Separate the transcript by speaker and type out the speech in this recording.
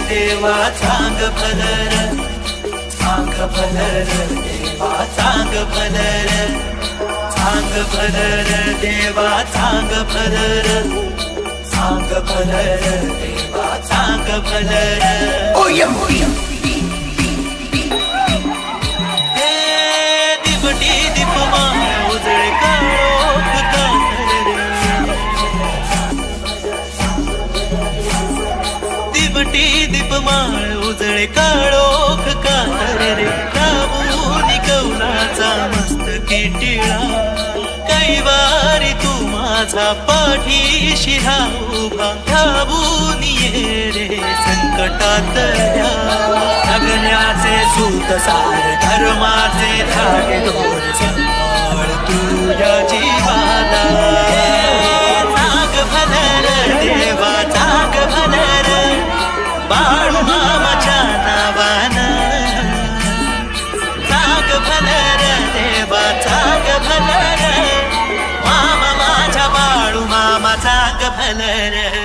Speaker 1: देवा चांग भलर, चांग भलर देवा चांग भलर, चांग भलर देवा चांग भलर, चांग भलर देवा चांग भलर. हे दिपटी दीपमान उजळे काळोख कातर रे, दिपटी दीपमाळ उजळे काळोख कातर रे. राबूनी कौलाचा मस्तकी टिळा, कैवारी तू माझा पाठीशी उभा. धावून ये रे संकटातल्या, जगण्याचे सूत सार धर्माचे धागे दोर सांभाळ तुझ्या जीवाला. चांग भलर देवा चांग भलर, बाळू मामाच्या नावानं. चांग भलर देवा चांग भलर, मामा माझ्या बाळू मामा चांग भलर.